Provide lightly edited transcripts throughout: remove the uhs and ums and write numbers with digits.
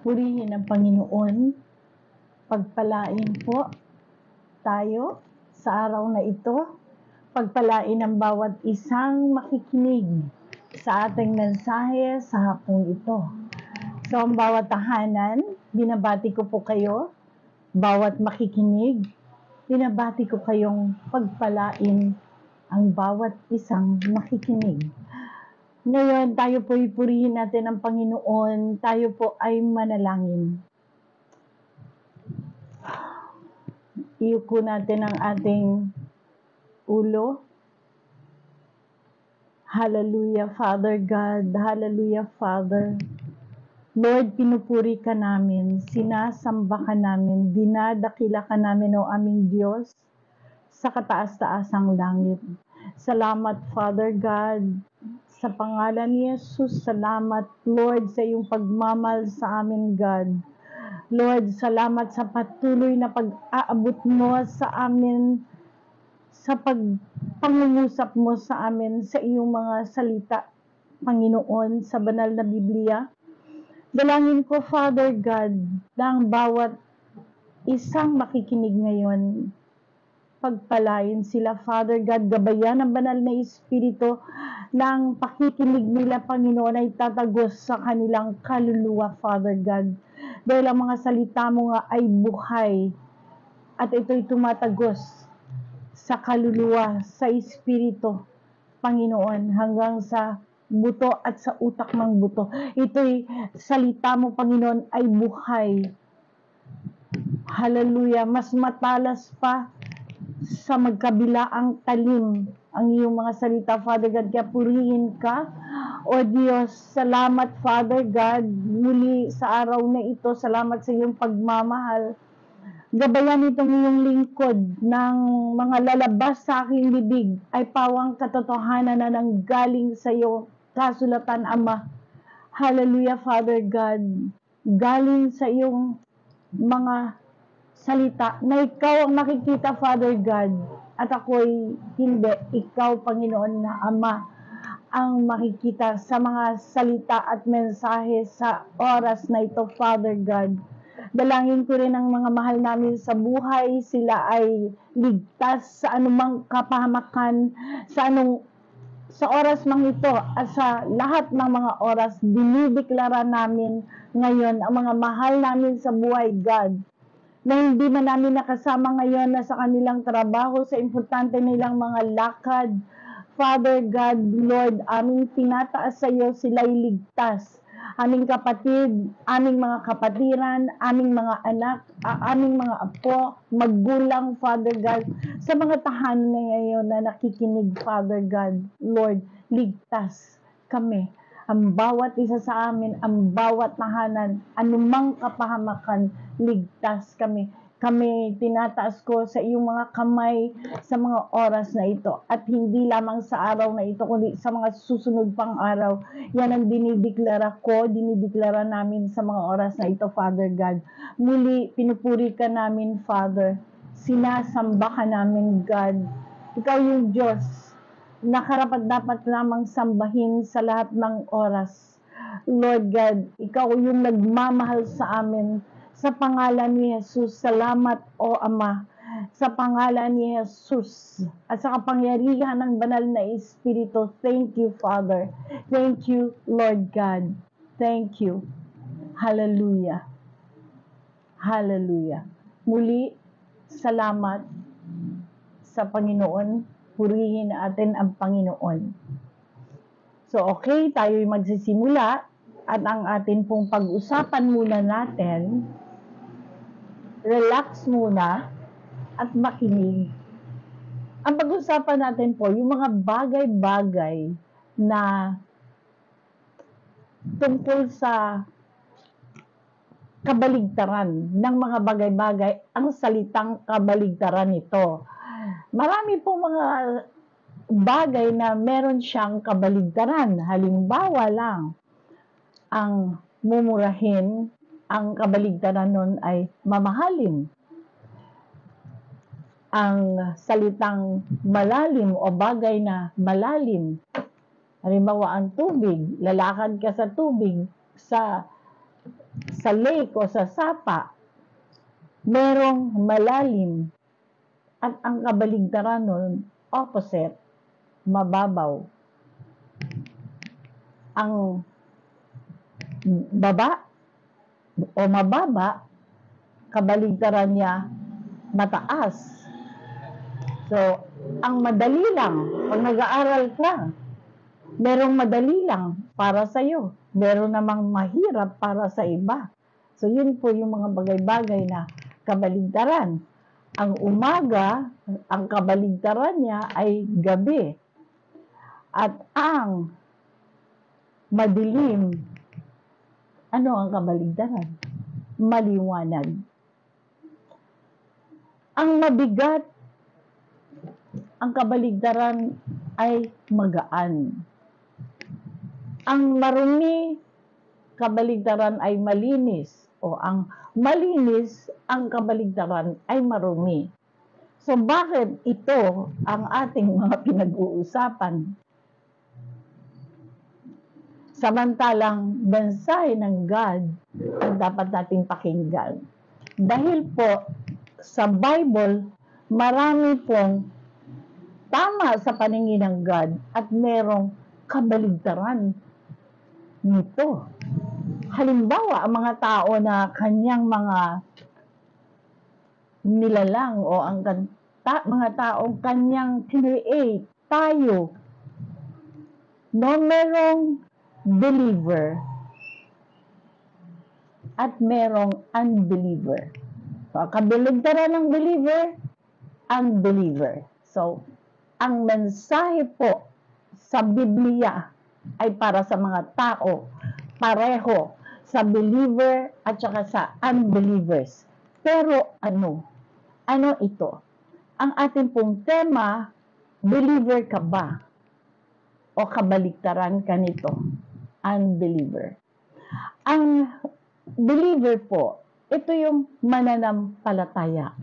Purihin ang Panginoon. Pagpalain po tayo sa araw na ito. Pagpalain ang bawat isang makikinig sa ating mensahe sa hapong ito. So ang bawat tahanan, binabati ko po kayo. Bawat makikinig, binabati ko kayong pagpalain ang bawat isang makikinig. Ngayon, tayo po purihin natin ang Panginoon. Tayo po ay manalangin. Iyuko natin ang ating ulo. Hallelujah, Father God. Hallelujah, Father. Lord, pinupuri ka namin, sinasamba ka namin, dinadakila ka namin, o aming Diyos, sa kataas-taasang langit. Salamat, Father God, sa pangalan ni Jesus. Salamat, Lord, sa iyong pagmamahal sa amin, God. Lord, salamat sa patuloy na pag-aabot mo sa amin, sa pangungusap mo sa amin, sa iyong mga salita, Panginoon, sa banal na Biblia. Dalangin ko, Father God, na ang bawat isang makikinig ngayon, pagpalain sila, Father God, gabayan ng banal na Espiritu, ng pakikinig nila, Panginoon, ay tatagos sa kanilang kaluluwa, Father God. Dahil ang mga salita mo nga ay buhay, at ito'y tumatagos sa kaluluwa, sa Espiritu, Panginoon, hanggang sa buto at sa utak ng buto. Ito'y salita mo, Panginoon, ay buhay. Hallelujah. Mas matalas pa sa magkabilaang talim ang iyong mga salita, Father God. Kaya purihin ka, O Diyos. Salamat, Father God, muli sa araw na ito. Salamat sa iyong pagmamahal. Gabayan itong iyong lingkod ng mga lalabas sa aking bibig ay pawang katotohanan na nanggaling sa iyo, kasulatan, Ama. Hallelujah, Father God. Galing sa iyong mga salita na ikaw ang makikita, Father God, at ako'y hindi. Ikaw, Panginoon na Ama, ang makikita sa mga salita at mensahe sa oras na ito, Father God. Dalangin ko rin ang mga mahal namin sa buhay, sila ay ligtas sa anumang kapahamakan, sa oras mang ito at sa lahat ng mga oras. Dinideklara namin ngayon ang mga mahal namin sa buhay, God, na hindi man namin nakasama ngayon na sa kanilang trabaho, sa importante nilang mga lakad, Father God, Lord, aming tinataas sa iyo, sila'y ligtas. Aming kapatid, aming mga kapatiran, aming mga anak, aming mga apo, magulang, Father God, sa mga tahanan na ngayon na nakikinig, Father God, Lord, ligtas kami. Ang bawat isa sa amin, ang bawat tahanan, anumang kapahamakan, ligtas kami. Kami tinataas ko sa iyong mga kamay sa mga oras na ito. At hindi lamang sa araw na ito, kundi sa mga susunod pang araw. Yan ang dinideklara ko, dinideklara namin sa mga oras na ito, Father God. Muli, pinupuri ka namin, Father. Sinasamba ka namin, God. Ikaw yung Diyos na karapat-dapat lamang sambahin sa lahat ng oras. Lord God, ikaw yung nagmamahal sa amin. Sa pangalan ni Jesus, salamat, O Ama. Sa pangalan ni Jesus at sa kapangyarihan ng banal na Espiritu, thank you, Father. Thank you, Lord God. Thank you. Hallelujah. Hallelujah. Muli, salamat sa Panginoon. Purihin natin ang Panginoon. So, okay, tayo'y magsisimula at ang atin pong pag-usapan muna natin, relax muna at makinig. Ang pag-usapan natin po, yung mga bagay-bagay na tungkol sa kabaligtaran ng mga bagay-bagay, ang salitang kabaligtaran ito. Marami pong mga bagay na meron siyang kabaligtaran. Halimbawa lang, ang mumurahin, ang kabaligtaran nun ay mamahalin. Ang salitang malalim o bagay na malalim, halimbawa ang tubig, lalakad ka sa tubig, sa sa lake o sa sapa, merong malalim. At ang kabaligtaran nun, opposite, mababaw. Ang baba o mababa, kabaligtaran niya, mataas. So, ang madali lang, pag nag-aaral ka, merong madali lang para sa'yo. Meron namang mahirap para sa iba. So, yun po yung mga bagay-bagay na kabaligtaran. Ang umaga, ang kabaligtaran niya ay gabi. At ang madilim, ano ang kabaligtaran? Maliwanag. Ang mabigat, ang kabaligtaran ay magaan. Ang marumi, kabaligtaran ay malinis. O ang malinis, ang kabaligtaran ay marumi. So bakit ito ang ating mga pinag-uusapan? Samantalang mensahe ng God ang dapat nating pakinggan. Dahil po sa Bible, marami pong tama sa paningin ng God at merong kabaligtaran nito. Halimbawa, ang mga tao na kanyang mga nilalang o ang mga taong kanyang create, tayo, no, merong believer at merong unbeliever. So, kabaligtaran ng believer, unbeliever. So, ang mensahe po sa Biblia ay para sa mga tao, pareho sa believer at saka sa unbelievers. Pero ano? Ano ito? Ang ating pong tema, believer ka ba? O kabaligtaran ka nito? Unbeliever. Ang believer po, ito yung mananampalataya.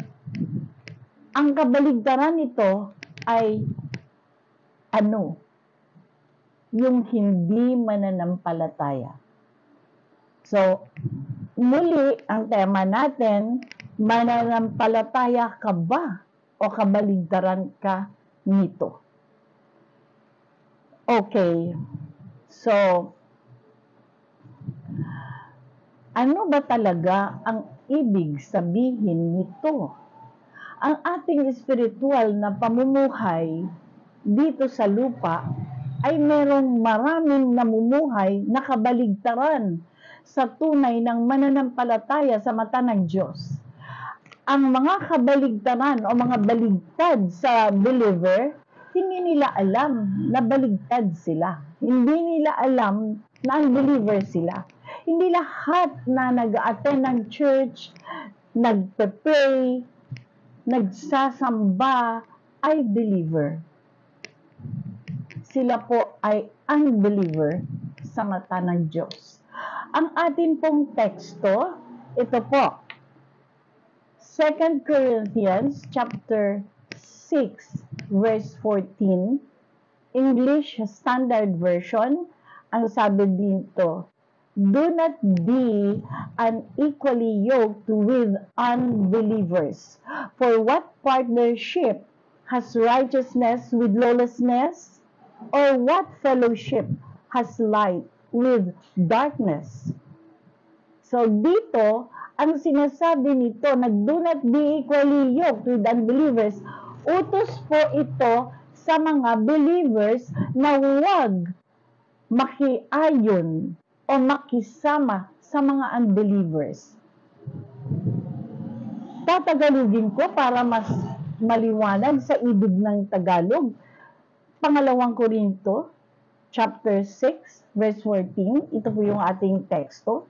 Ang kabaligtaran nito ay ano? Yung hindi mananampalataya. So, muli, ang tema natin, mananampalataya ka ba o kabaligtaran ka nito? Okay. So, ano ba talaga ang ibig sabihin nito? Ang ating espiritual na pamumuhay dito sa lupa ay merong maraming namumuhay na kabaligtaran sa tunay ng mananampalataya sa mata ng Diyos. Ang mga kabaligtaran o mga baligtad sa believer, hindi nila alam na baligtad sila. Hindi nila alam na unbeliever sila. Hindi lahat na nag-attend ng church, nagpe-pray, nagsasamba ay believer. Sila po ay unbeliever sa mata ng Diyos. Ang atin pong teksto, ito po, 2 Corinthians chapter 6, verse 14, English Standard Version, ang sabi dito, do not be unequally yoked with unbelievers. For what partnership has righteousness with lawlessness? Or what fellowship has light with darkness? So dito, ang sinasabi nito na do not be equally yoked with unbelievers, utos po ito sa mga believers na huwag makiayon o makisama sa mga unbelievers. Tatagalogin ko para mas maliwanag sa ibig ng Tagalog. Pangalawang Korinto, chapter 6, verse 14. Ito po yung ating teksto.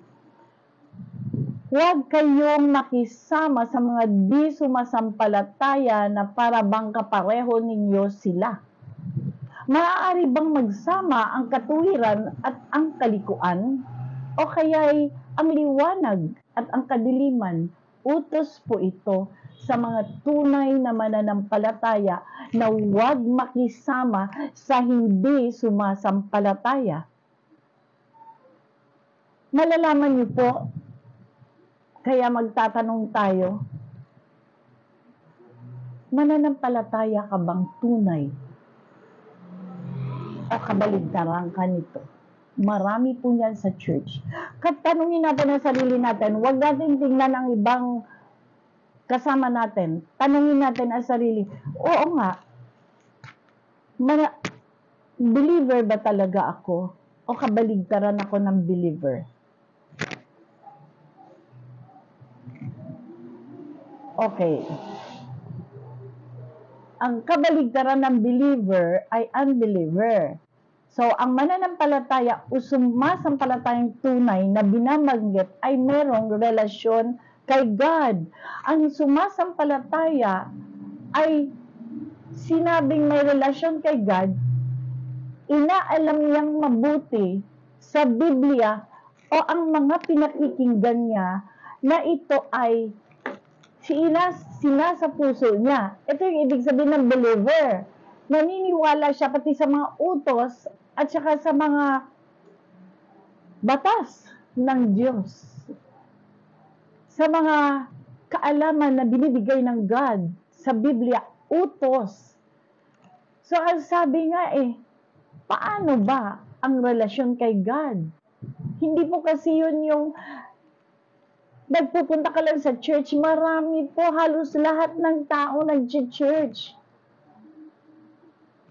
Huwag kayong makisama sa mga di sumasampalataya na para bang kapareho ninyo sila. Maaari bang magsama ang katuwiran at ang kalikuan? O kaya'y ang liwanag at ang kadiliman? Utos po ito sa mga tunay na mananampalataya na huwag makisama sa hindi sumasampalataya. Malalaman niyo po Kaya magtatanong tayo, mananampalataya ka bang tunay? O kabaligtaran ka nito? Marami po yan sa church. Katanungin natin ang sarili natin. Huwag natin tingnan ang ibang kasama natin. Tanungin natin ang sarili. Oo nga, believer ba talaga ako? O kabaligtaran ako ng believer? Okay. Ang kabaligtaran ng believer ay unbeliever. So, ang mananampalataya o sumasampalatayang tunay na binabanggit ay merong relasyon kay God. Ang sumasampalataya ay sinabing may relasyon kay God, inaalam niyang mabuti sa Biblia o ang mga pinakikinggan niya na ito ay sinasa puso niya. Ito yung ibig sabihin ng believer. Naniniwala siya pati sa mga utos at saka sa mga batas ng Diyos. Sa mga kaalaman na binibigay ng God sa Biblia, utos. So, ang sabi nga paano ba ang relasyon kay God? Hindi po kasi yun yung nagpupunta ka lang sa church. Marami po, halos lahat ng tao nag-church.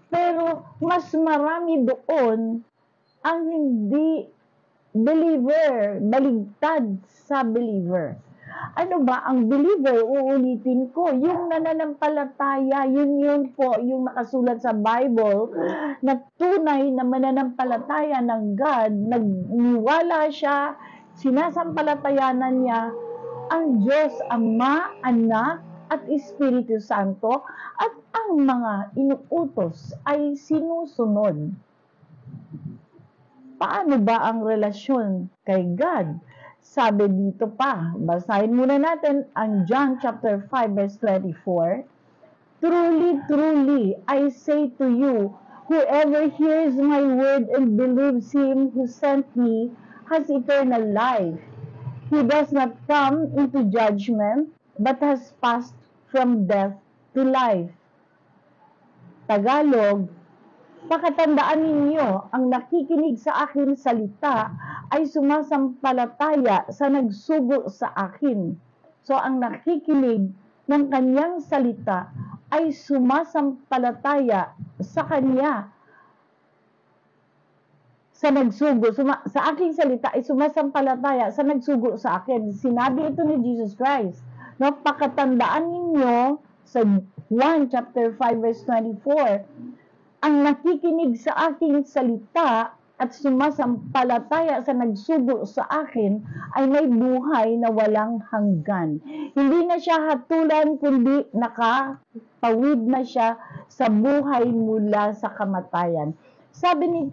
Pero mas marami doon ang hindi believer, baligtad sa believer. Ano ba ang believer? Uulitin ko, yung nananampalataya, yun po, yung nakasulat sa Bible, na tunay na mananampalataya ng God, nagniwala siya, sinasampalatayanan niya ang Diyos Ama, Anak, at Espiritu Santo, at ang mga inuutos ay sinusunod. Paano ba ang relasyon kay God? Sabi dito pa, basahin muna natin ang John chapter 5 verse 24. Truly, truly, I say to you, whoever hears my word and believes him who sent me has eternal life. He does not come into judgment, but has passed from death to life. Tagalog, pakatandaan ninyo, ang nakikinig sa akin salita ay sumasampalataya sa nagsugo sa akin. So, ang nakikinig ng kanyang salita ay sumasampalataya sa kanya. Sa nagsugo, sa aking salita ay sumasampalataya sa nagsugo sa akin. Sinabi ito ni Jesus Christ. No, pakatandaan ninyo sa 1 chapter 5 verse 24, ang nakikinig sa aking salita at sumasampalataya sa nagsugo sa akin ay may buhay na walang hanggan. Hindi na siya hatulan, kundi nakatawid na siya sa buhay mula sa kamatayan. Sabi ni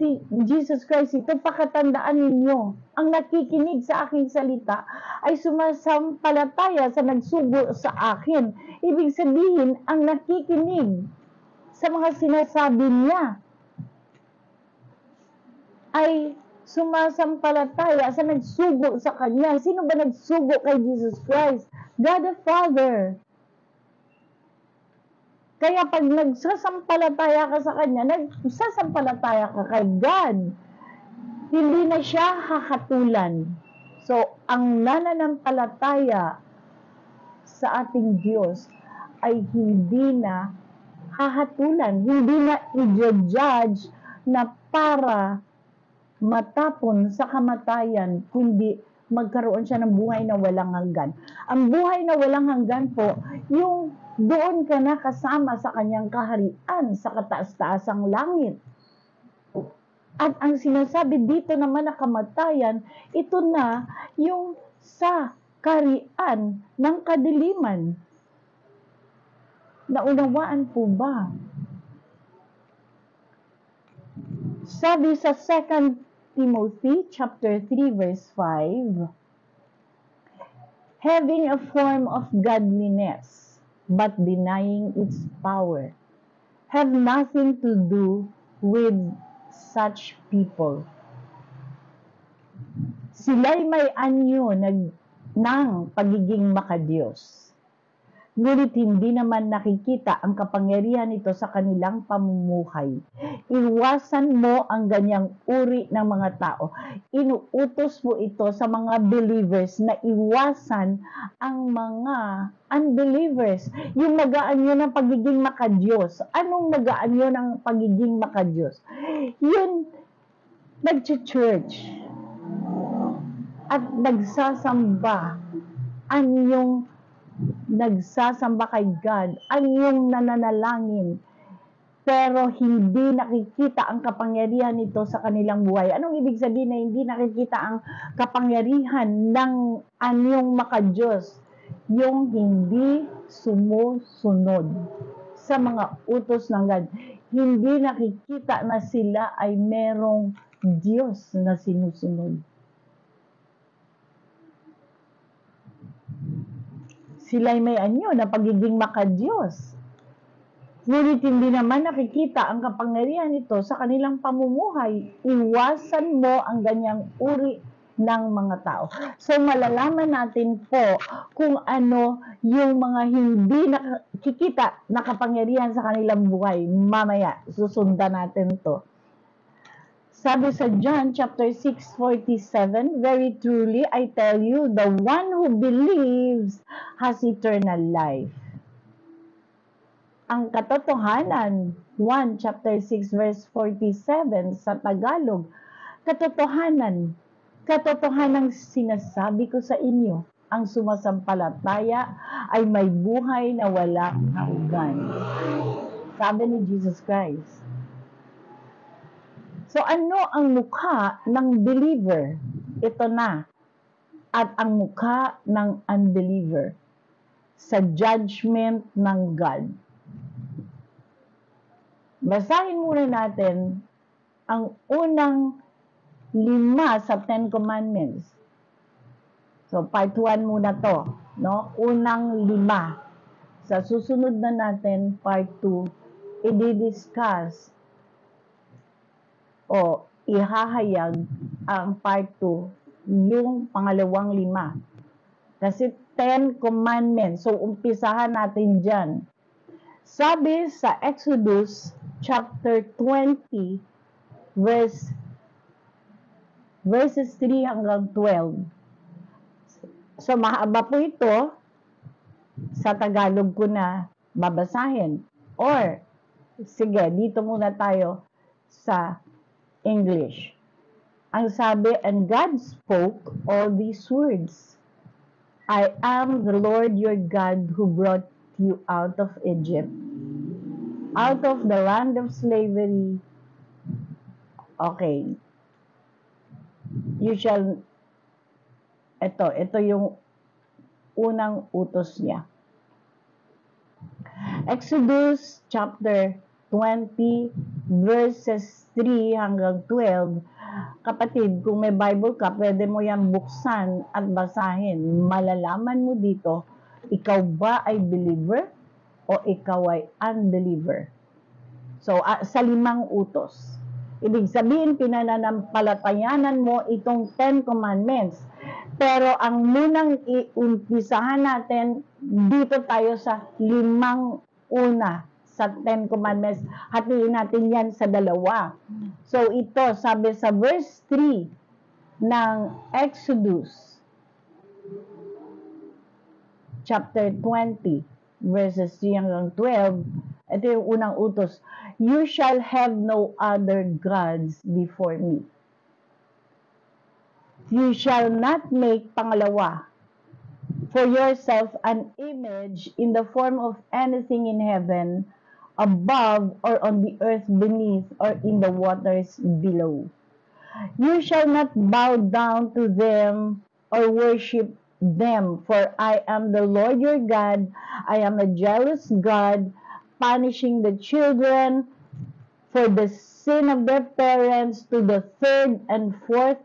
Jesus Christ, ito pakatandaan ninyo, ang nakikinig sa aking salita ay sumasampalataya sa nagsugo sa akin. Ibig sabihin, ang nakikinig sa mga sinasabi niya ay sumasampalataya sa nagsugo sa kanya. Sino ba nagsugo kay Jesus Christ? God the Father. Kaya pag nagsasampalataya ka sa kanya, nagsasampalataya ka kay God. Hindi na siya hahatulan. So, ang nananampalataya sa ating Diyos ay hindi na hahatulan, hindi na i-judge na para matapon sa kamatayan, kundi magkaroon siya ng buhay na walang hanggan. Ang buhay na walang hanggan po, yung doon ka na kasama sa kanyang kaharian sa kataas-taasang langit. At ang sinasabi dito naman na kamatayan, ito na yung sa kaharian ng kadiliman. Naunawaan po ba? Sabi sa 2 Timothy chapter 3 verse 5, having a form of godliness, but denying its power, have nothing to do with such people. Sila'y may anyo, ng pagiging makadiyos. Ngunit hindi naman nakikita ang kapangyarihan nito sa kanilang pamumuhay. Iwasan mo ang ganyang uri ng mga tao. Inuutos mo ito sa mga believers na iwasan ang mga unbelievers. Yung nagaan yun ng pagiging makadiyos. Anong nagaan yun ng pagiging makadiyos? Yun, nag-church at nagsasamba. Yung nagsasamba kay God, ang iyong nananalangin, pero hindi nakikita ang kapangyarihan nito sa kanilang buhay. Anong ibig sabihin na hindi nakikita ang kapangyarihan ng anyong makadiyos? Yung hindi sumusunod sa mga utos ng God. Hindi nakikita na sila ay merong Diyos na sinusunod. Sila'y may anyo na pagiging makadiyos. Ngunit hindi naman nakikita ang kapangyarihan nito sa kanilang pamumuhay. Iwasan mo ang ganyang uri ng mga tao. So malalaman natin po kung ano yung mga hindi nakikita na kapangyarihan sa kanilang buhay. Mamaya, susundan natin to. Sabi sa John chapter 6:47, very truly I tell you, the one who believes has eternal life. Ang katotohanan, 1 chapter 6 verse 47 sa Tagalog, katotohanang sinasabi ko sa inyo, ang sumasampalataya ay may buhay na walang hanggan. Sabi ni Jesus Christ. So ano ang mukha ng believer? Ito na. At ang mukha ng unbeliever sa judgment ng God. Basahin muna natin ang unang 5 sa 10 Commandments. So part 1 muna to, no? Unang 5. Sa susunod na natin, part 2, i-discuss o ihahayag ang part 2, yung pangalawang 5. Kasi 10 commandments. So, umpisahan natin dyan. Sabi sa Exodus chapter 20, verses 3 hanggang 12. So, mahaba po ito. Sa Tagalog ko na babasahin. Or, sige, dito muna tayo sa English. Ang sabi, and God spoke all these words. I am the Lord your God who brought you out of Egypt, out of the land of slavery. Okay. You shall, ito yung unang utos niya. Exodus chapter 20 verses 3 hanggang 12. Kapatid, kung may Bible ka, pwede mo yan buksan at basahin. Malalaman mo dito, ikaw ba ay believer o ikaw ay unbeliever? So, sa 5 utos. Ibig sabihin, pinananampalatayanan mo itong 10 commandments. Pero ang munang iumpisahan natin, dito tayo sa 5 una sa 10 commandments. Hatiin natin yan sa 2. So ito, sabi sa verse 3 ng Exodus chapter 20 verses 3 hanggang 12. Ito yung unang utos. You shall have no other gods before me. You shall not make, pangalawa, for yourself an image in the form of anything in heaven, above, or on the earth beneath, or in the waters below. You shall not bow down to them or worship them, for I am the Lord your God. I am a jealous God, punishing the children for the sin of their parents to the 3rd and 4th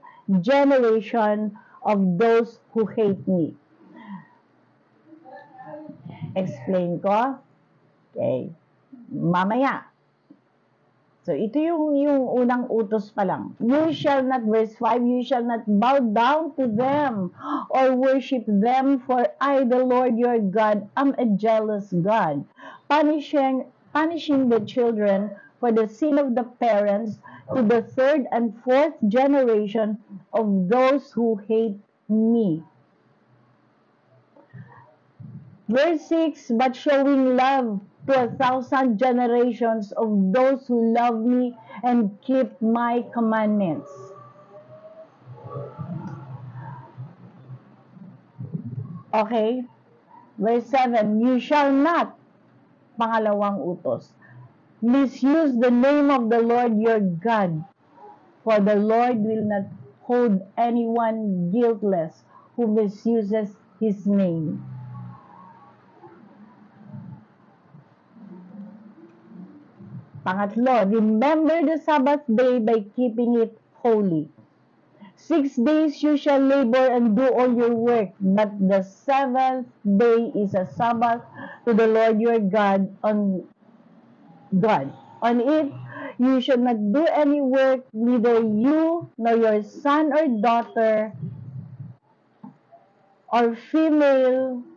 generation of those who hate me. Explain ko? Okay. Mamaya. So, ito yung unang utos pa lang. You shall not, verse 5, you shall not bow down to them or worship them, for I, the Lord your God, am a jealous God, punishing the children for the sin of the parents to the third and fourth generation of those who hate me. Verse 6, but showing love to 1,000 generations of those who love me and keep my commandments. Okay? Verse 7, you shall not, pangalawang utos, misuse the name of the Lord your God, for the Lord will not hold anyone guiltless who misuses His name. Pangatlo, remember the Sabbath day by keeping it holy. 6 days you shall labor and do all your work, but the seventh day is a Sabbath to the Lord your God. On it you shall not do any work, neither you nor your son or daughter or female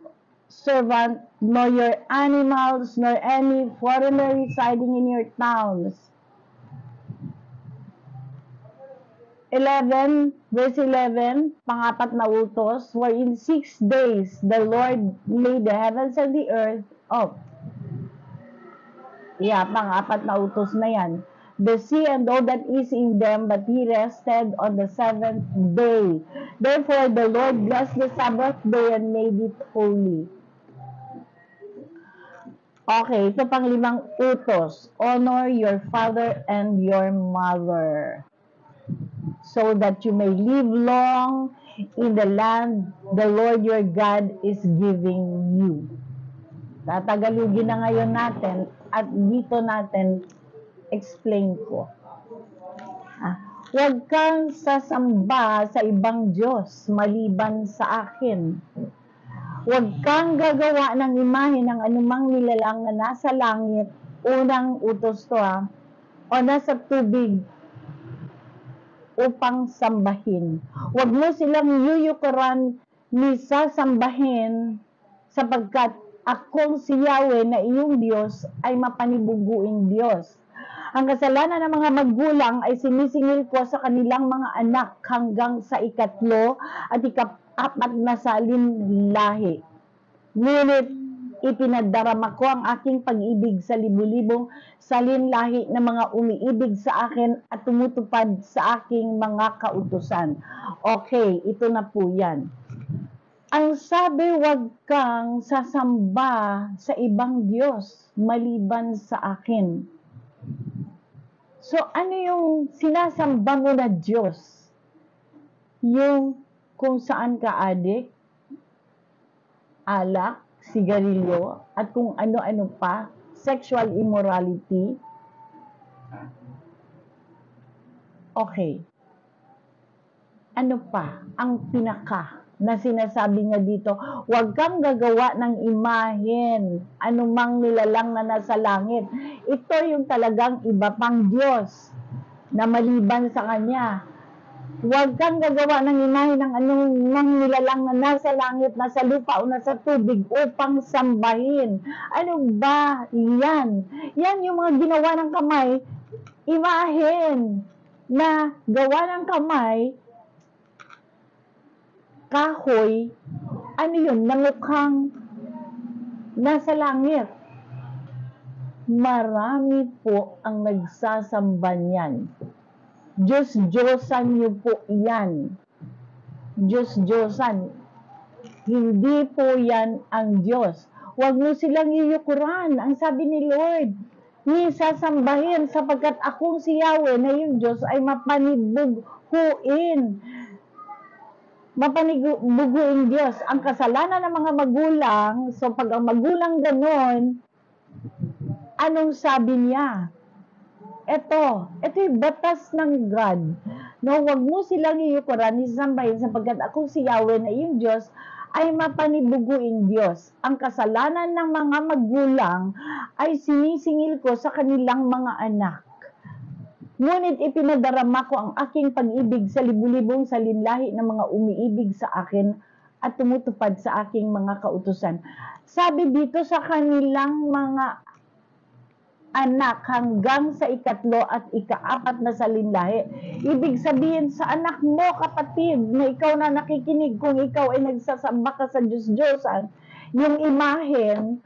servant, nor your animals, nor any foreigner residing in your towns. 11, verse 11, pangapat na utos, for in 6 days the Lord made the heavens and the earth. Pangapat na utos na yan. The sea and all that is in them, but He rested on the seventh day. Therefore the Lord blessed the Sabbath day and made it holy. Okay, ito pang limang utos. Honor your father and your mother, so that you may live long in the land the Lord your God is giving you. Tatagalugin na ngayon natin at dito natin explain ko. Huwag kang sasamba sa ibang Diyos maliban sa akin. Huwag kang gagawa ng imahe ng anumang nilalang na nasa langit, unang utos to o nasa tubig upang sambahin. Huwag mo silang yuyukuran ni sasambahin, sapagkat akong si Yahweh na iyong Diyos ay mapanibuguing Diyos. Ang kasalanan ng mga magulang ay sinisingil ko sa kanilang mga anak hanggang sa ikatlo at ika-4 na salinlahi. Ngunit ipinadarama ko ang aking pag-ibig sa libu-libong salinlahi na mga umiibig sa akin at tumutupad sa aking mga kautusan. Okay, ito na po yan. Ang sabi, huwag kang sasamba sa ibang Diyos maliban sa akin. So, ano yung sinasamba mo na Diyos? Yung kung saan ka adik, alak, sigarilyo, at kung ano-ano pa, sexual immorality. Okay. Ano pa ang pinaka na sinasabi niya dito? Huwag kang gagawa ng imahen, anumang nilalang na nasa langit. Ito yung talagang iba pang Diyos na maliban sa Kanya. Huwag kang gagawa ng imahe ng anumang nilalang na nasa langit, nasa lupa o nasa tubig upang sambahin. Ano ba yan? Yan yung mga ginawa ng kamay, imahen na gawa ng kamay, kahoy, ano yun, namukhang nasa langit. Marami po ang nagsasamba niyan. Diyos-Diyosan niyo po yan. Diyos-Diyosan. Hindi po yan ang Diyos. Huwag mo silang yuyukuran. Ang sabi ni Lord, ni sasambahin sapagkat akong si Yahweh na yung Diyos ay mapanibuguin. Mapanibuguin Diyos. Ang kasalanan ng mga magulang, so pag ang magulang ganon, anong sabi niya? Ito yung batas ng God. No, huwag mo silang iyukuran, isambahin sapagkat akong si Yahweh na yung Diyos ay mapanibuguing Diyos. Ang kasalanan ng mga magulang ay sinisingil ko sa kanilang mga anak. Ngunit ipinadarama ko ang aking pag-ibig sa libu-libong salinlahi ng mga umiibig sa akin at tumutupad sa aking mga kautusan. Sabi dito sa kanilang mga anak hanggang sa ikatlo at ikaapat na salinlahi. Ibig sabihin sa anak mo, kapatid, na ikaw na nakikinig, kung ikaw ay nagsasamba ka sa Diyos-Diyosan, yung imahen,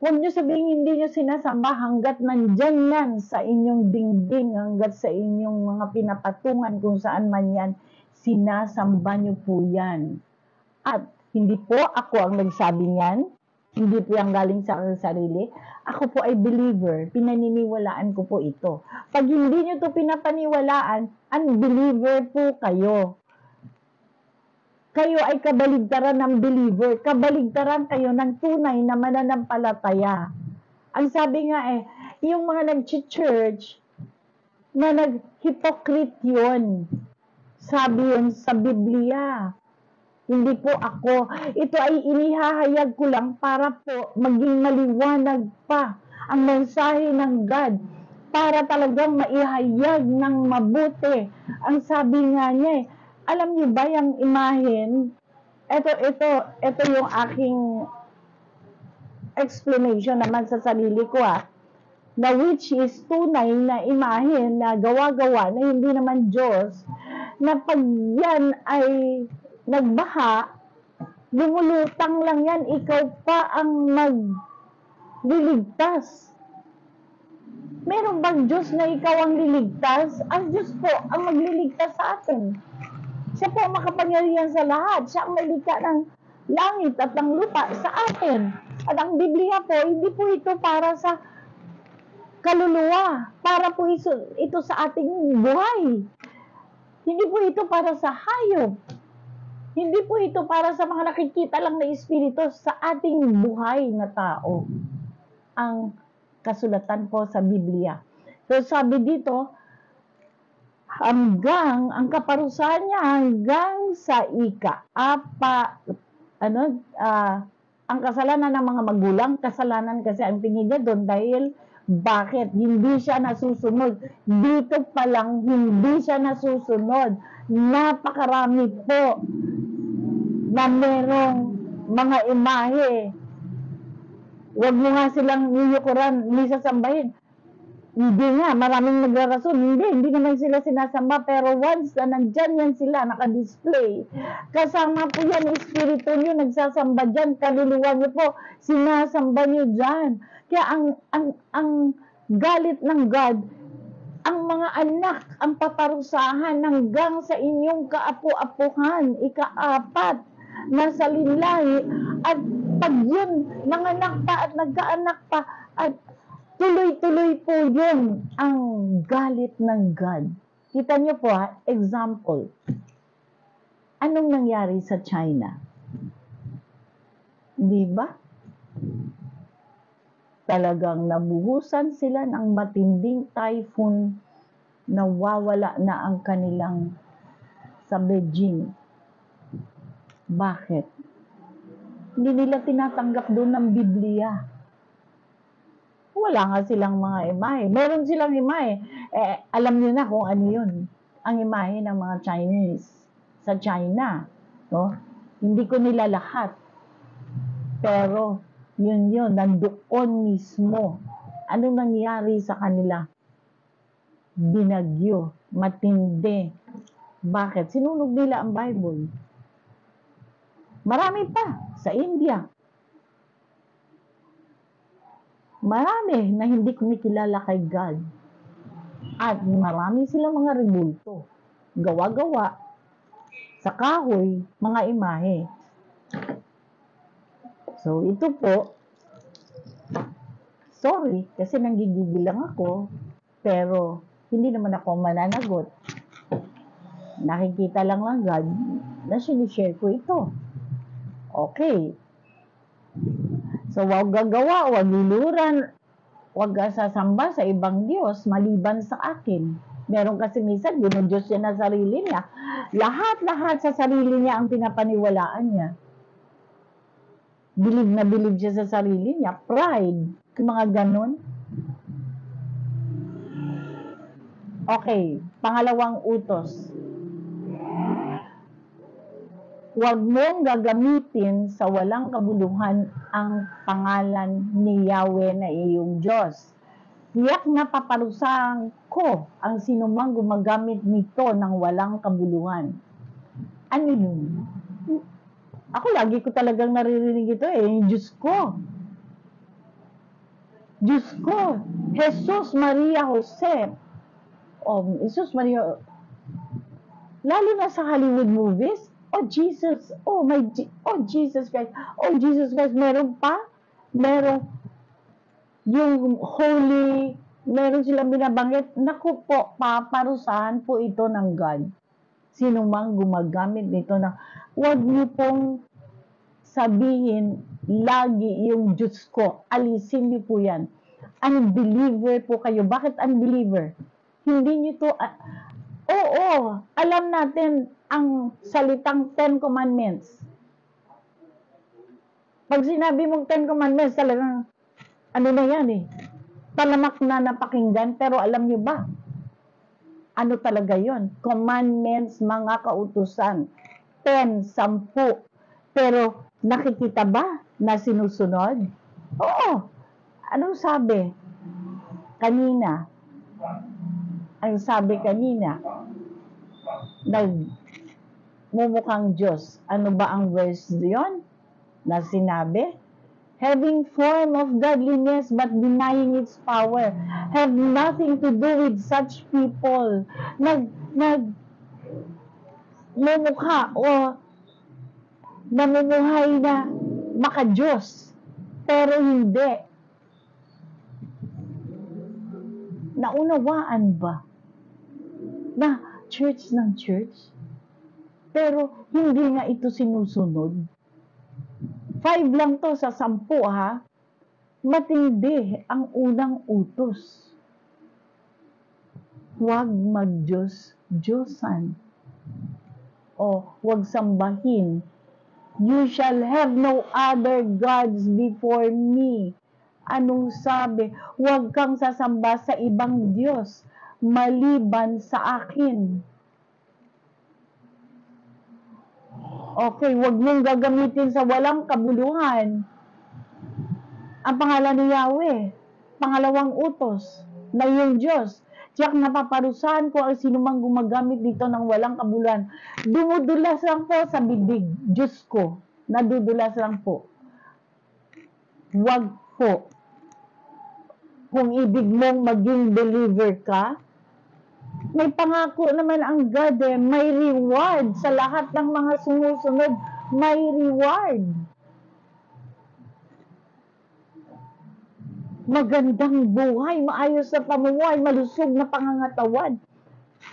huwag nyo sabihin hindi nyo sinasamba hanggat nandyan yan sa inyong dingding, hanggat sa inyong mga pinapatungan kung saan man yan, sinasamba nyo po yan. At hindi po ako ang nagsabi niyan, hindi po yung galing sa aking sarili. Ako po ay believer, pinaniniwalaan ko po ito. Pag hindi nyo ito pinapaniwalaan, unbeliever po kayo. Kayo ay kabaligtaran ng believer, kabaligtaran kayo ng tunay na mananampalataya. Ang sabi nga yung mga nag-church na nag-hypocrite yun. Sabi yun sa Biblia. Hindi po ako. Ito ay inihahayag ko lang para po maging maliwanag pa ang mensahe ng God. Para talagang maihayag ng mabuti. Ang sabi nga niya alam niyo ba yung imahen? Ito yung aking explanation naman sa sarili ko na which is tunay na imahen na gawa-gawa na hindi naman Diyos, na pag yan ay nagbaha, lumulutang lang yan, ikaw pa ang magliligtas. Meron bang Diyos na ikaw ang liligtas? Ang Diyos po ang magliligtas sa atin. Siya po ang makapangyarihan sa lahat. Siya ang malikha ng langit at ng lupa sa atin. At ang Biblia po, hindi po ito para sa kaluluwa. Para po ito sa ating buhay. Hindi po ito para sa hayop. Hindi po ito para sa mga nakikita lang na espiritu, sa ating buhay na tao. Ang kasulatan po sa Biblia. So sabi dito, ang kaparusahan niya hanggang sa ang kasalanan ng mga magulang, kasalanan kasi ang tingin niya doon dahil bakit? Hindi siya nasusunod. Dito pa lang, hindi siya nasusunod. Napakarami po na merong mga imahe. Huwag mo nga silang niyukuran, nisasambahin. Hindi nga, maraming nagrarason. Hindi naman sila sinasamba. Pero once na nandyan yan sila, naka-display, kasama po yan, espiritu nyo, nagsasamba dyan, kaluluwa nyo po, sinasamba nyo dyan. Kaya ang galit ng God, ang mga anak, ang paparusahan hanggang sa inyong kaapu-apuhan, ikaapat, nasa linlahi, at pag yun, nanganak pa at nagkaanak pa, at tuloy-tuloy po yun ang galit ng God. Kita niyo po example. Anong nangyari sa China? Di ba? Talagang nabuhusan sila ng matinding typhoon, nawawala na ang kanilang sa Beijing. Bakit? Hindi nila tinatanggap doon ng Biblia. Wala nga silang mga imahe. Meron silang imahe. Alam niyo na kung ano yun. Ang imahe ng mga Chinese sa China. No? Hindi ko nila lahat. Pero, yun, nandoon mismo. Ano nangyari sa kanila? Binagyo. Matindi. Bakit? Sinunog nila ang Bible. Marami pa sa India. Marami na hindi kumikilala kay God. At marami silang mga rebulto. Gawa-gawa sa kahoy, mga imahe. So, ito po, sorry, kasi nanggigigil lang ako, pero hindi naman ako mananagot. Nakikita lang ng God na sinishare ko ito. Okay. So, huwag gagawa, huwag luluran, huwag sasamba sa ibang Diyos maliban sa akin. Meron kasi minsan, Diyos niya na sarili niya. Lahat sa sarili niya ang pinapaniwalaan niya. Bilib na bilib siya sa sarili niya. Pride. Mga ganon. Okay, pangalawang utos. Huwag mong gagamitin sa walang kabuluhan ang pangalan ni Yahweh na iyong Diyos. Tiyak na paparusahan ko ang sinumang gumagamit nito ng walang kabuluhan. Ano yun? Ako lagi ko talagang naririnig ito yung Diyos ko. Diyos ko, Jesus, Maria, Jose. Jesus, Maria, lalo na sa Hollywood movies, Jesus, Jesus Christ, Jesus Christ, meron pa, meron yung holy, meron silang binabanggit, naku po, paparusahan po ito ng God. Sino mang gumagamit nito na, huwag niyo pong sabihin, lagi yung Diyos ko, alisin niyo po yan. Unbeliever po kayo. Bakit unbeliever? Hindi niyo to, alam natin ang salitang Ten Commandments. Pag sinabi mong Ten Commandments, talagang, ano na yan talamak na napakinggan, pero alam niyo ba? Ano talaga yon? Commandments, mga kautusan. 10, 10. Pero nakikita ba na sinusunod? Oo. Anong sabi? Kanina. Ang sabi kanina, nagmumukhang Diyos. Ano ba ang verse yon na sinabi? Having form of godliness but denying its power, have nothing to do with such people. Mumukha o namumuhay na maka-Diyos, pero hindi. Naunawaan ba na church ng church, pero hindi nga ito sinusunod? 5 lang to sa 10 ha. Matindi ang unang utos. Huwag mag-Diyos-Diyosan. O huwag sambahin. You shall have no other gods before me. Anong sabi? Huwag kang sasamba sa ibang Diyos maliban sa akin. Okay, huwag mong gagamitin sa walang kabuluhan ang pangalan ni Yahweh. Pangalawang utos na yung Diyos. Tiyak napaparusahan ko ang sinumang gumagamit dito ng walang kabuluhan. Dumudulas lang po sa bibig. Diyos ko, nadudulas lang po. Huwag po. Kung ibig mong maging believer ka, may pangako naman ang God may reward sa lahat ng mga sumusunod. May reward. Magandang buhay, maayos na pamumuhay, malusog na pangangatawan.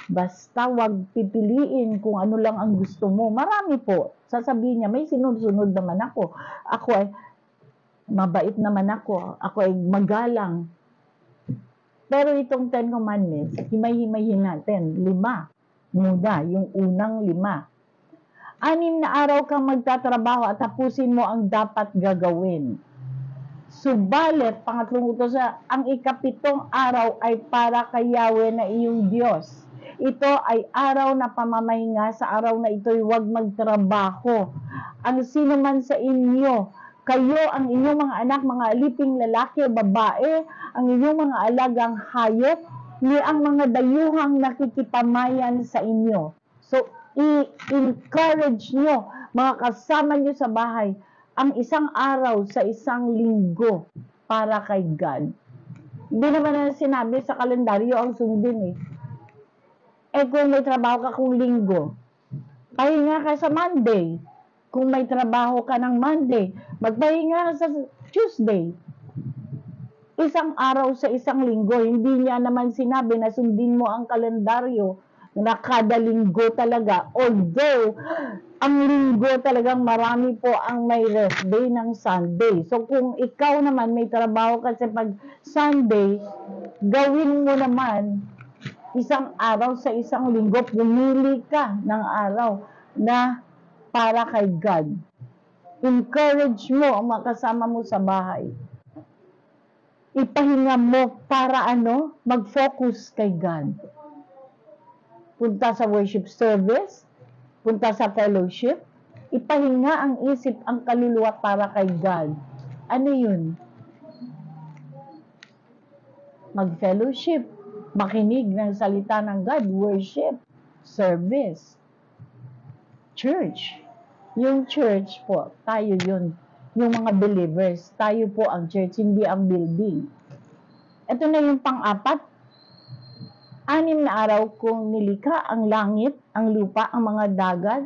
Basta wag pipiliin kung ano lang ang gusto mo. Marami po. Sasabihin niya, may sinusunod naman ako. Ako ay mabait naman ako. Ako ay magalang. Pero itong 10 Commandments, himay-himayin natin. 5 muna, yung unang 5. 6 na araw kang magtatrabaho at tapusin mo ang dapat gagawin. Subalit, pangatlong utos, ang ika-7 araw ay para kay Yahweh na iyong Diyos. Ito ay araw na pamamahinga. Sa araw na ito'y huwag magtrabaho. Ang sino man sa inyo, kayo, ang inyong mga anak, mga aliping lalaki o babae, ang inyong mga alagang hayop, ni ang mga dayuhang nakikipamayan sa inyo. So, i-encourage nyo, mga kasama nyo sa bahay, ang isang araw sa isang linggo para kay God. Hindi naman na sinabi sa kalendaryo ang sundin kung may trabaho ka kung linggo, pahinga ka sa Monday. Kung may trabaho ka ng Monday, magpahinga ka sa Tuesday. Isang araw sa isang linggo. Hindi niya naman sinabi na sundin mo ang kalendaryo na kada linggo talaga. Although, ang linggo talagang marami po ang may rest day ng Sunday. So, kung ikaw naman may trabaho kasi pag Sunday, gawin mo naman isang araw sa isang linggo. Pumili ka ng araw na para kay God. Encourage mo ang makasama mo sa bahay. Ipahinga mo para mag-focus kay God. punta sa worship service, punta sa fellowship, ipahinga ang isip, ang kaluluwa para kay God. Ano yun? Mag-fellowship, makinig ng salita ng God, worship, service, church. Yung church po, tayo yun. Yung mga believers, tayo po ang church, hindi ang building. Ito na yung pang-apat. 6 na araw kong nilikha ang langit, ang lupa, ang mga dagat,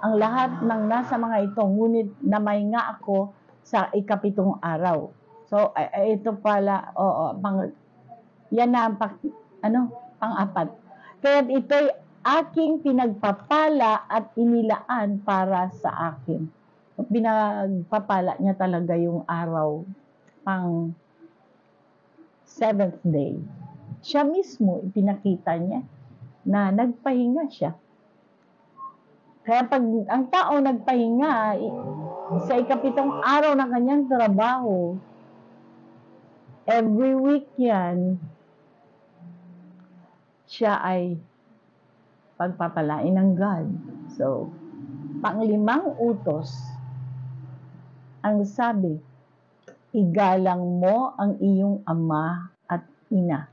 ang lahat ng nasa mga ito. Ngunit namahinga ako sa 7 araw. So, ito pala, yan na ang pang-apat. Kaya ito'y aking pinagpapala at inilaan para sa akin. Pinagpapala niya talaga yung araw pang 7th day. Siya mismo, ipinakita niya na nagpahinga siya. Kaya pag ang tao nagpahinga, sa 7 araw ng kanyang trabaho, every week yan, siya ay pagpapalain ng God. So, pang-5 utos, ang sabi, igalang mo ang iyong ama at ina.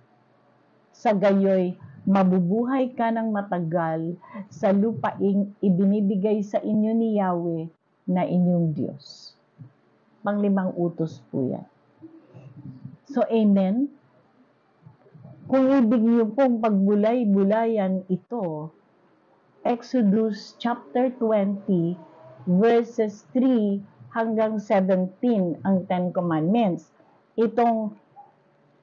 Sa gayoy, mabubuhay ka ng matagal sa lupaing ibinibigay sa inyo ni Yahweh na inyong Diyos. Pang-5 utos po yan. So, amen? Kung ibig niyo pong pagbulay-bulayan ito, Exodus chapter 20, verses 3 hanggang 17 ang 10 Commandments. Itong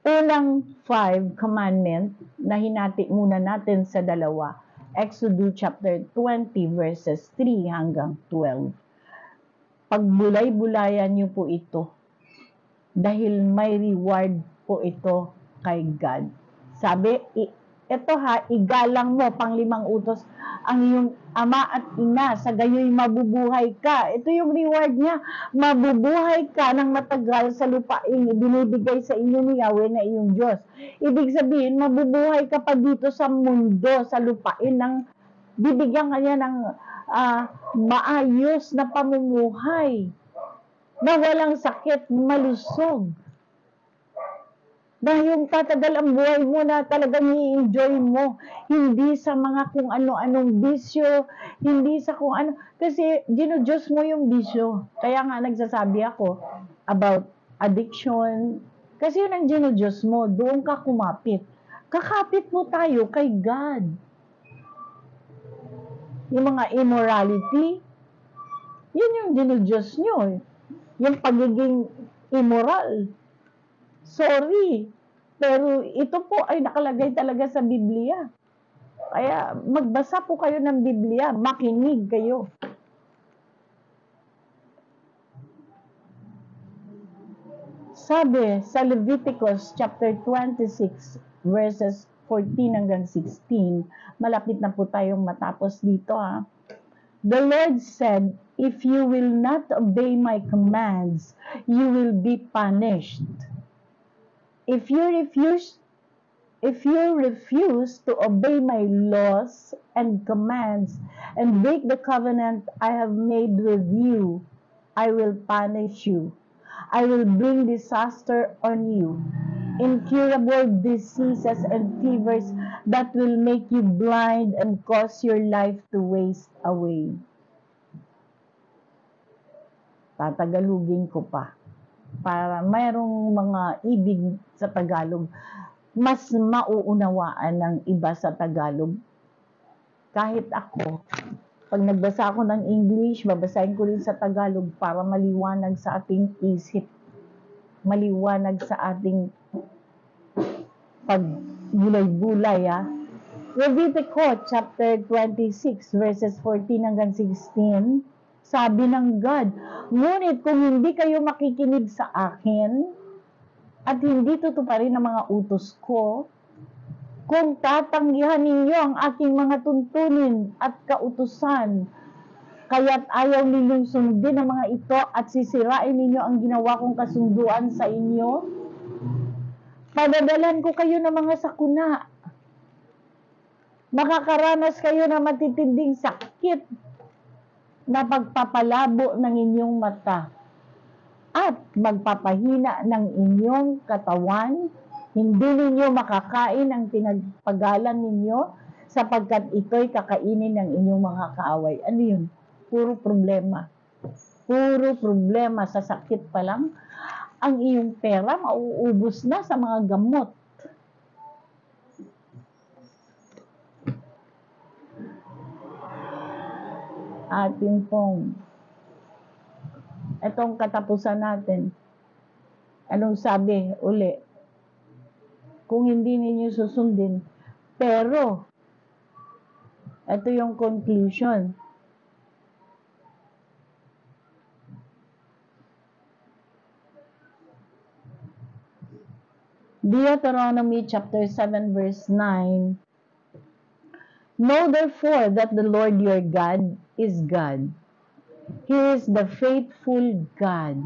unang 5 commandment na hinati muna natin sa dalawa. Exodus chapter 20 verses 3 hanggang 12. Pagbulay-bulayan niyo po ito dahil may reward po ito kay God. Sabi, ito igalang mo, pang-5 utos, ang iyong ama at ina, sa gayoy mabubuhay ka. Ito yung reward niya, mabubuhay ka ng matagal sa lupaing ibinibigay sa inyo ni Yahweh na iyong Diyos. Ibig sabihin, mabubuhay ka pa dito sa mundo, sa lupain, bibigyan ka niya ng maayos na pamumuhay, na walang sakit, malusog. Na yung tatagal ang buhay mo na talagang i-enjoy mo. Hindi sa mga kung ano-anong bisyo, hindi sa kung ano. Kasi ginudiyos mo yung bisyo. Kaya nga nagsasabi ako about addiction. Kasi yun ang ginudiyos mo, doon ka kumapit. Kakapit mo tayo kay God. Yung mga immorality, yun yung ginudiyos nyo. Yung pagiging immoral. Sorry, pero ito po ay nakalagay talaga sa Biblia. Kaya magbasa po kayo ng Biblia, makinig kayo. Sabi sa Leviticus chapter 26 verses 14 hanggang 16, malapit na po tayong matapos dito ha. The Lord said, if you will not obey my commands, you will be punished. If you refuse to obey my laws and commands and break the covenant I have made with you, I will punish you. I will bring disaster on you, incurable diseases and fevers that will make you blind and cause your life to waste away. Tatagalugin ko pa. Para mayroong mga ibig sa Tagalog, mas mauunawaan ng iba sa Tagalog. Kahit ako, pag nagbasa ako ng English, babasahin ko rin sa Tagalog para maliwanag sa ating isip, maliwanag sa ating pagbulay-bulay. Leviticus chapter 26 verses 14 hanggang 16, sabi ng God, ngunit kung hindi kayo makikinig sa akin at hindi tutuparin ang mga utos ko, kung tatanggihan ninyo ang aking mga tuntunin at kautusan, kaya't ayaw ninyong sundin ang mga ito at sisirain ninyo ang ginawa kong kasunduan sa inyo, padadalan ko kayo ng mga sakuna Makakaranas kayo ng matitinding sakit na pagpapalabo ng inyong mata at magpapahina ng inyong katawan. Hindi ninyo makakain ang pinagpagalan ninyo sapagkat ito'y kakainin ng inyong mga kaaway. Ano yun? Puro problema. Puro problema sa sakit pa lang. Ang iyong pera mauubos na sa mga gamot. Atin pong itong katapusan natin. Anong sabi uli? Kung hindi ninyo susundin. Pero, ito yung conclusion. Deuteronomy chapter 7 verse 9. Know therefore that the Lord your God is God. He is the faithful God,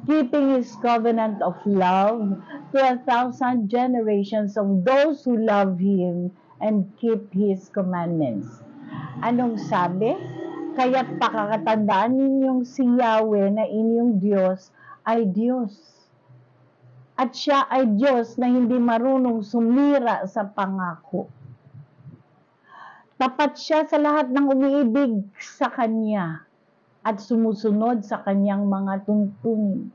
keeping His covenant of love to 1,000 generations of those who love Him and keep His commandments. Anong sabi? Kaya't pakakatandaan ninyong si Yahweh na inyong Diyos ay Diyos. At siya ay Diyos na hindi marunong sumira sa pangako. Tapat siya sa lahat ng umiibig sa Kanya at sumusunod sa Kanyang mga tuntunin.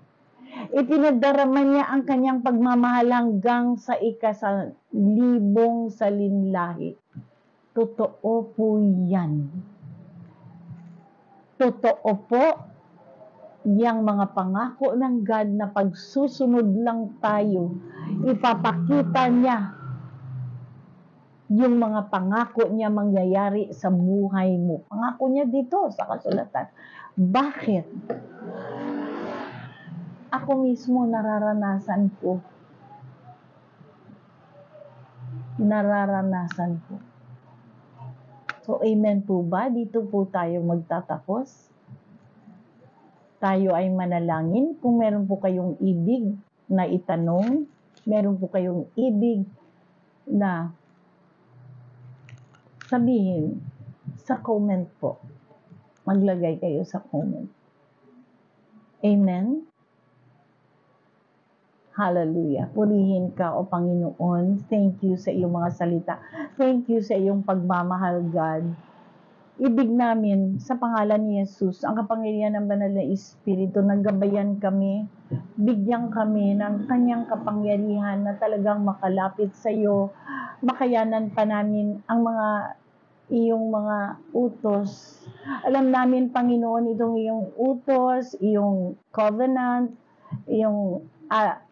Ipinagdarama niya ang Kanyang pagmamahal hanggang sa ika-1,000 salinlahi. Totoo po yan. Totoo po yang mga pangako ng God na pagsusunod lang tayo, ipapakita niya yung mga pangako niya mangyayari sa buhay mo. Pangako niya dito sa kasulatan. Bakit? Ako mismo nararanasan ko. So, amen po ba? Dito po tayo magtatapos. Tayo ay manalangin. Kung meron po kayong ibig na itanong, meron po kayong ibig na sabihin sa comment po. Maglagay kayo sa comment. Amen? Hallelujah. Purihin ka, O Panginoon. Thank you sa iyong mga salita. Thank you sa iyong pagmamahal, God. Ibig namin, sa pangalan ni Jesus, ang kapangyarihan ng banal na Espiritu, naggabayan kami, bigyan kami ng kanyang kapangyarihan na talagang makalapit sa iyo, makayanan pa namin ang mga iyong mga utos. Alam namin, Panginoon, itong iyong utos, iyong covenant, iyong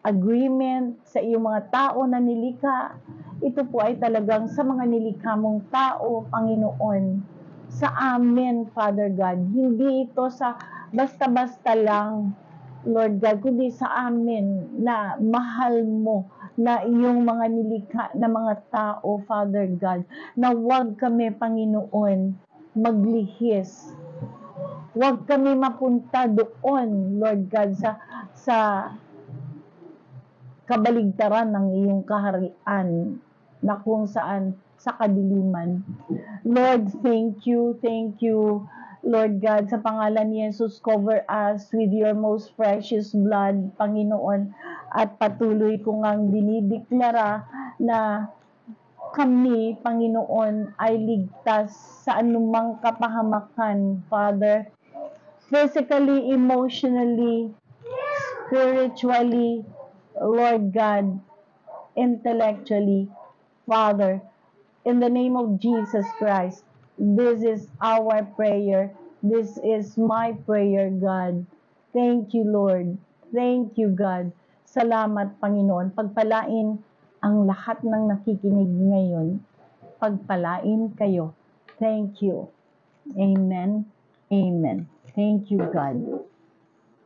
agreement sa iyong mga tao na nilikha. Ito po ay talagang sa mga nilikha mong tao, Panginoon, sa amin, Father God. Hindi ito sa basta-basta lang, Lord God, kundi sa amin na mahal mo na iyong mga nilikha na mga tao, Father God, na huwag kami, Panginoon, maglihis. Huwag kami mapunta doon, Lord God, sa kabaligtaran ng iyong kaharian na kung saan sa kadiliman. Lord, thank you, Lord God, sa pangalan ni Jesus, cover us with your most precious blood, Panginoon, at patuloy ko ngang dinideklara na kami, Panginoon, ay ligtas sa anumang kapahamakan, Father, physically, emotionally, spiritually, Lord God, intellectually, Father, in the name of Jesus Christ, this is our prayer. This is my prayer, God. Thank you, Lord. Thank you, God. Salamat, Panginoon. Pagpalain ang lahat ng nakikinig ngayon. Pagpalain kayo. Thank you. Amen. Amen. Thank you, God.